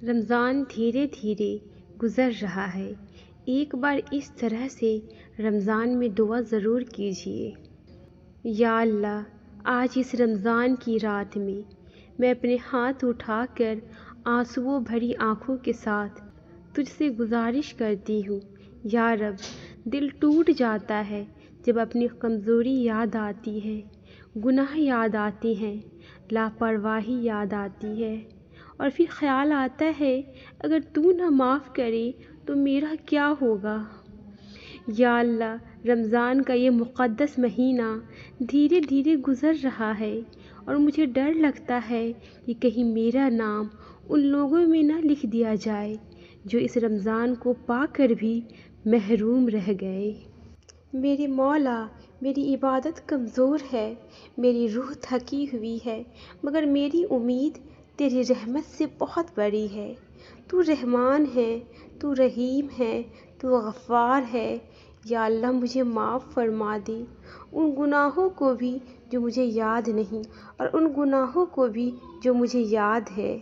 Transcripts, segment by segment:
رمضان دھیرے دھیرے گزر رہا ہے۔ ایک بار اس طرح سے رمضان میں دعا ضرور کیجیے: یا اللہ، آج اس رمضان کی رات میں اپنے ہاتھ اٹھا کر آنسوؤں بھری آنکھوں کے ساتھ تجھ سے گزارش کرتی ہوں۔ یا رب، دل ٹوٹ جاتا ہے جب اپنی کمزوری یاد آتی ہے، گناہ یاد آتے ہیں، لاپرواہی یاد آتی ہے، اور پھر خیال آتا ہے اگر تو نہ معاف کرے تو میرا کیا ہوگا۔ یا اللہ، رمضان کا یہ مقدس مہینہ دھیرے دھیرے گزر رہا ہے اور مجھے ڈر لگتا ہے کہ کہیں میرا نام ان لوگوں میں نہ لکھ دیا جائے جو اس رمضان کو پا کر بھی محروم رہ گئے۔ میرے مولا، میری عبادت کمزور ہے، میری روح تھکی ہوئی ہے، مگر میری امید تیری رحمت سے بہت بڑی ہے۔ تو رحمان ہے، تو رحیم ہے، تو غفار ہے۔ یا اللہ، مجھے معاف فرما دے، ان گناہوں کو بھی جو مجھے یاد نہیں اور ان گناہوں کو بھی جو مجھے یاد ہے۔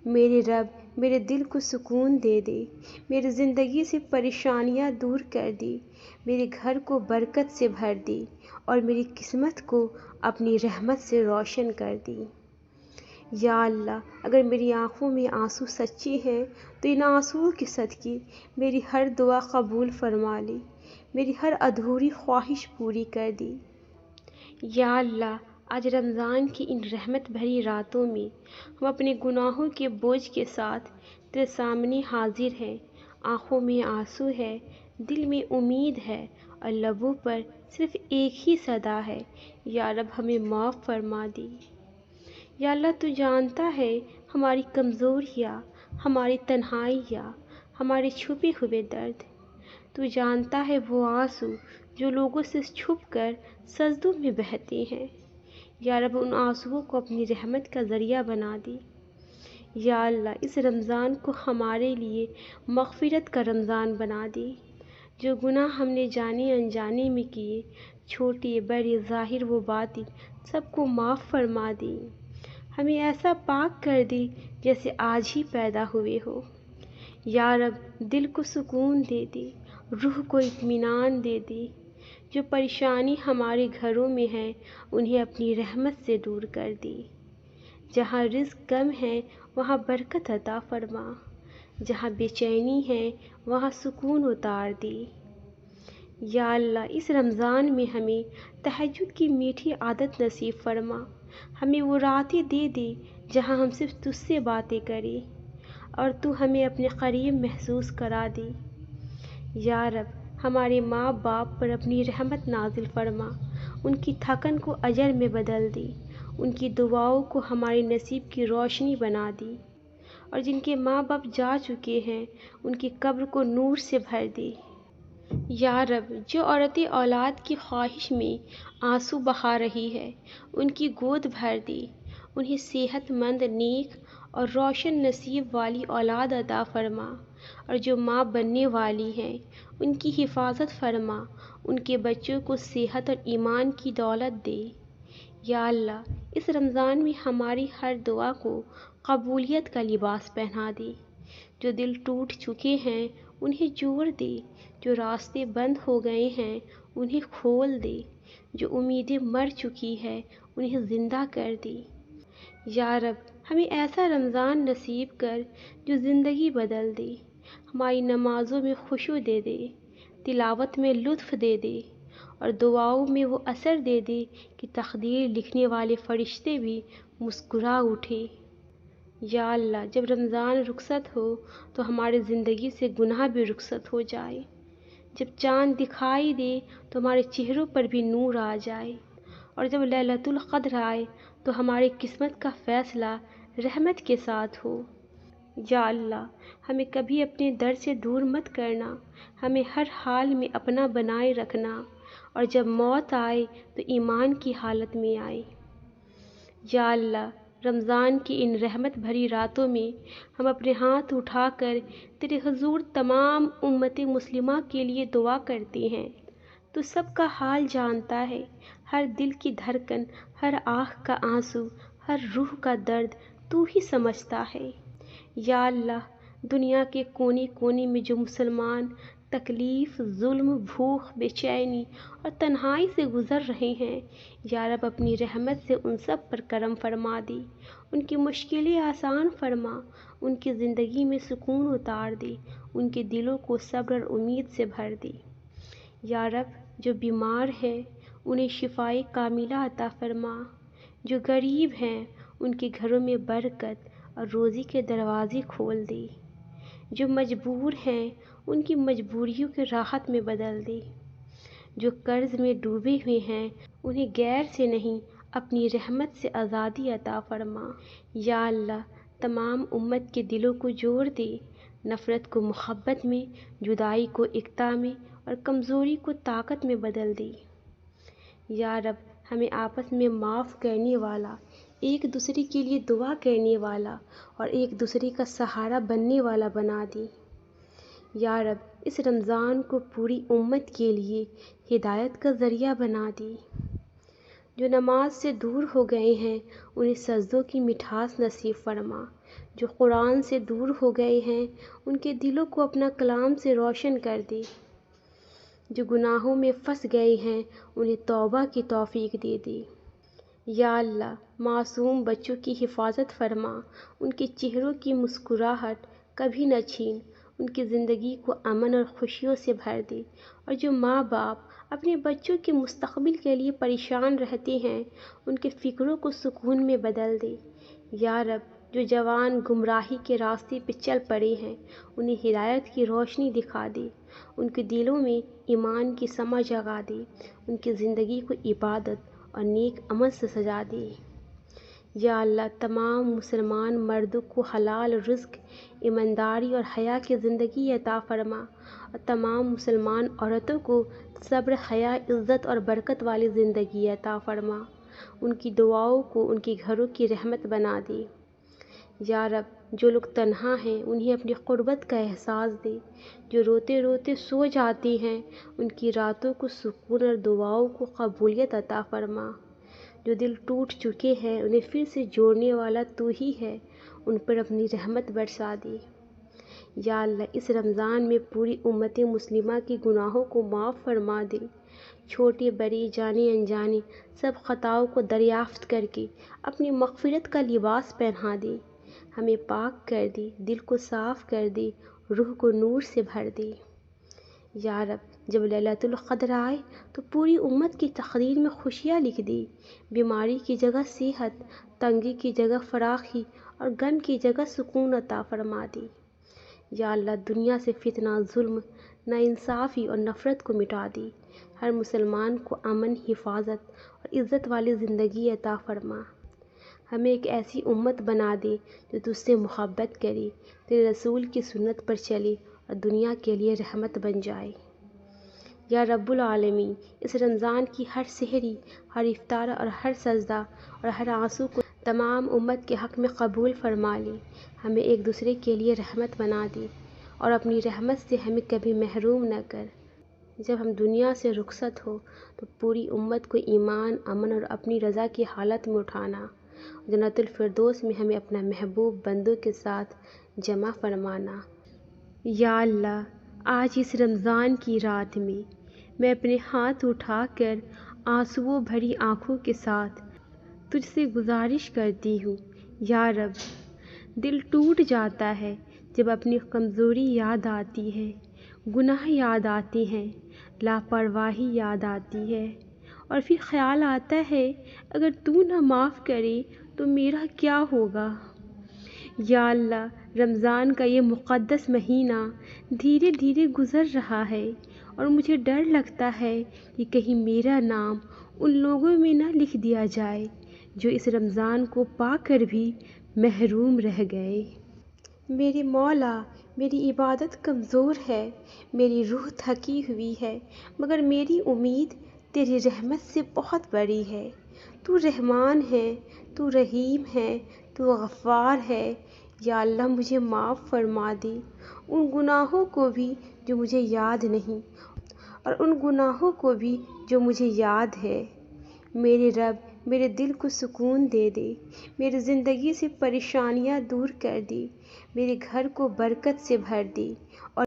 میرے رب، میرے دل کو سکون دے دے، میری زندگی سے پریشانیاں دور کر دی، میرے گھر کو برکت سے بھر دی اور میری قسمت کو اپنی رحمت سے روشن کر دی۔ یا اللہ، اگر میری آنکھوں میں آنسو سچے ہیں تو ان آنسوؤں کے صدقے میری ہر دعا قبول فرما لی، میری ہر ادھوری خواہش پوری کر دی۔ یا اللہ، آج رمضان کی ان رحمت بھری راتوں میں ہم اپنے گناہوں کے بوجھ کے ساتھ تیرے سامنے حاضر ہیں۔ آنکھوں میں آنسو ہے، دل میں امید ہے اور لبوں پر صرف ایک ہی صدا ہے: یا رب، ہمیں معاف فرما دے۔ یا اللہ، تو جانتا ہے ہماری کمزوریاں، ہماری تنہائیاں، ہمارے چھپے ہوئے درد۔ تو جانتا ہے وہ آنسو جو لوگوں سے چھپ کر سجدوں میں بہتے ہیں۔ یا رب، ان آنسوؤں کو اپنی رحمت کا ذریعہ بنا دے۔ یا اللہ، اس رمضان کو ہمارے لیے مغفرت کا رمضان بنا دے۔ جو گناہ ہم نے جانے انجانے میں کیے، چھوٹے بڑے ظاہر و باطن، سب کو معاف فرما دے۔ ہمیں ایسا پاک کر دے جیسے آج ہی پیدا ہوئے ہو۔ یا رب، دل کو سکون دے دے، روح کو اطمینان دے دے۔ جو پریشانی ہمارے گھروں میں ہے انہیں اپنی رحمت سے دور کر دے۔ جہاں رزق کم ہے وہاں برکت عطا فرما، جہاں بے چینی ہے وہاں سکون اتار دے۔ یا اللہ، اس رمضان میں ہمیں تہجد کی میٹھی عادت نصیب فرما، ہمیں وہ راتیں دے دے جہاں ہم صرف تجھ سے باتیں کریں اور تو ہمیں اپنے قریب محسوس کرا دے۔ یا رب، ہمارے ماں باپ پر اپنی رحمت نازل فرما، ان کی تھکن کو اجر میں بدل دے، ان کی دعاؤں کو ہمارے نصیب کی روشنی بنا دے، اور جن کے ماں باپ جا چکے ہیں ان کی قبر کو نور سے بھر دے۔ یا رب، جو عورتیں اولاد کی خواہش میں آنسو بہا رہی ہے ان کی گود بھر دے، انہیں صحت مند، نیک اور روشن نصیب والی اولاد عطا فرما، اور جو ماں بننے والی ہیں ان کی حفاظت فرما، ان کے بچوں کو صحت اور ایمان کی دولت دے۔ یا اللہ، اس رمضان میں ہماری ہر دعا کو قبولیت کا لباس پہنا دے۔ جو دل ٹوٹ چکے ہیں انہیں جوڑ دے، جو راستے بند ہو گئے ہیں انہیں کھول دے، جو امیدیں مر چکی ہے انہیں زندہ کر دے۔ یا رب، ہمیں ایسا رمضان نصیب کر جو زندگی بدل دے، ہماری نمازوں میں خشوع دے دے، تلاوت میں لطف دے دے، اور دعاؤں میں وہ اثر دے دے کہ تقدیر لکھنے والے فرشتے بھی مسکرا اٹھے۔ یا اللہ، جب رمضان رخصت ہو تو ہماری زندگی سے گناہ بھی رخصت ہو جائے، جب چاند دکھائی دے تو ہمارے چہروں پر بھی نور آ جائے، اور جب لیلۃ القدر آئے تو ہماری قسمت کا فیصلہ رحمت کے ساتھ ہو۔ یا اللہ، ہمیں کبھی اپنے در سے دور مت کرنا، ہمیں ہر حال میں اپنا بنائے رکھنا، اور جب موت آئے تو ایمان کی حالت میں آئے۔ یا اللہ، رمضان کی ان رحمت بھری راتوں میں ہم اپنے ہاتھ اٹھا کر تیرے حضور تمام امت مسلمہ کے لیے دعا کرتے ہیں۔ تو سب کا حال جانتا ہے، ہر دل کی دھڑکن، ہر آنکھ کا آنسو، ہر روح کا درد تو ہی سمجھتا ہے۔ یا اللہ، دنیا کے کونے کونے میں جو مسلمان تکلیف، ظلم، بھوک، بے چینی اور تنہائی سے گزر رہے ہیں، یا رب اپنی رحمت سے ان سب پر کرم فرما دی، ان کی مشکلیں آسان فرما، ان کی زندگی میں سکون اتار دی، ان کے دلوں کو صبر اور امید سے بھر دی۔ یا رب، جو بیمار ہیں انہیں شفائے کاملہ عطا فرما، جو غریب ہیں ان کے گھروں میں برکت اور روزی کے دروازے کھول دی، جو مجبور ہیں ان کی مجبوریوں کے راحت میں بدل دی، جو قرض میں ڈوبے ہوئے ہیں انہیں غیر سے نہیں اپنی رحمت سے آزادی عطا فرما۔ یا اللہ، تمام امت کے دلوں کو جوڑ دے، نفرت کو محبت میں، جدائی کو اکتا میں اور کمزوری کو طاقت میں بدل دی۔ یا رب، ہمیں آپس میں معاف کرنے والا، ایک دوسرے کے لیے دعا کرنے والا اور ایک دوسرے کا سہارا بننے والا بنا دی۔ یا رب، اس رمضان کو پوری امت کے لیے ہدایت کا ذریعہ بنا دی۔ جو نماز سے دور ہو گئے ہیں انہیں سجدوں کی مٹھاس نصیب فرما، جو قرآن سے دور ہو گئے ہیں ان کے دلوں کو اپنا کلام سے روشن کر دے، جو گناہوں میں پھنس گئے ہیں انہیں توبہ کی توفیق دے دے۔ یا اللہ، معصوم بچوں کی حفاظت فرما، ان کے چہروں کی مسکراہٹ کبھی نہ چھین، ان کی زندگی کو امن اور خوشیوں سے بھر دے، اور جو ماں باپ اپنے بچوں کے مستقبل کے لیے پریشان رہتے ہیں ان کے فکروں کو سکون میں بدل دے۔ یا رب، جو جوان گمراہی کے راستے پہ چل پڑے ہیں انہیں ہدایت کی روشنی دکھا دے، ان کے دلوں میں ایمان کی سمجھ جگا دے، ان کی زندگی کو عبادت اور نیک عمل سے سجا دے۔ یا اللہ، تمام مسلمان مردوں کو حلال رزق، ایمانداری اور حیا کی زندگی عطا فرما، اور تمام مسلمان عورتوں کو صبر، حیا، عزت اور برکت والی زندگی عطا فرما، ان کی دعاؤں کو ان کے گھروں کی رحمت بنا دے۔ یا رب، جو لوگ تنہا ہیں انہیں اپنی قربت کا احساس دے، جو روتے روتے سو جاتے ہیں ان کی راتوں کو سکون اور دعاؤں کو قبولیت عطا فرما، جو دل ٹوٹ چکے ہیں انہیں پھر سے جوڑنے والا تو ہی ہے، ان پر اپنی رحمت برسا دے۔ یا اللہ، اس رمضان میں پوری امت مسلمہ کے گناہوں کو معاف فرما دے، چھوٹے بڑے، جانے انجانے سب خطاؤں کو دریافت کر کے اپنی مغفرت کا لباس پہنا دے، ہمیں پاک کر دے، دل کو صاف کر دے، روح کو نور سے بھر دے۔ یا رب، جب لیلۃ القدر آئے تو پوری امت کی تقدیر میں خوشیاں لکھ دی، بیماری کی جگہ صحت، تنگی کی جگہ فراخی اور غم کی جگہ سکون عطا فرما دی۔ یا اللہ، دنیا سے فتنہ، ظلم، ناانصافی اور نفرت کو مٹا دی، ہر مسلمان کو امن، حفاظت اور عزت والی زندگی عطا فرما، ہمیں ایک ایسی امت بنا دے جو تجھ سے محبت کرے، تیرے رسول کی سنت پر چلے اور دنیا کے لیے رحمت بن جائے۔ یا رب العالمین، اس رمضان کی ہر سحری، ہر افطار اور ہر سجدہ اور ہر آنسو کو تمام امت کے حق میں قبول فرما لے، ہمیں ایک دوسرے کے لیے رحمت بنا دے اور اپنی رحمت سے ہمیں کبھی محروم نہ کر۔ جب ہم دنیا سے رخصت ہو تو پوری امت کو ایمان، امن اور اپنی رضا کی حالت میں اٹھانا، جنت الفردوس میں ہمیں اپنا محبوب بندوں کے ساتھ جمع فرمانا۔ یا اللہ، آج اس رمضان کی رات میں اپنے ہاتھ اٹھا کر آنسوؤں بھری آنکھوں کے ساتھ تجھ سے گزارش کرتی ہوں۔ یا رب، دل ٹوٹ جاتا ہے جب اپنی کمزوری یاد آتی ہے، گناہ یاد آتے ہیں، لاپرواہی یاد آتی ہے، اور پھر خیال آتا ہے اگر تو نہ معاف کرے تو میرا کیا ہوگا۔ یا اللہ، رمضان کا یہ مقدس مہینہ دھیرے دھیرے گزر رہا ہے اور مجھے ڈر لگتا ہے کہ کہیں میرا نام ان لوگوں میں نہ لکھ دیا جائے جو اس رمضان کو پا کر بھی محروم رہ گئے۔ میرے مولا، میری عبادت کمزور ہے، میری روح تھکی ہوئی ہے، مگر میری امید تیری رحمت سے بہت بڑی ہے۔ تو رحمان ہے، تو رحیم ہے، تو غفار ہے۔ یا اللہ، مجھے معاف فرما دے، ان گناہوں کو بھی جو مجھے یاد نہیں اور ان گناہوں کو بھی جو مجھے یاد ہے۔ میرے رب، میرے دل کو سکون دے دے، میری زندگی سے پریشانیاں دور کر دی، میرے گھر کو برکت سے بھر دی اور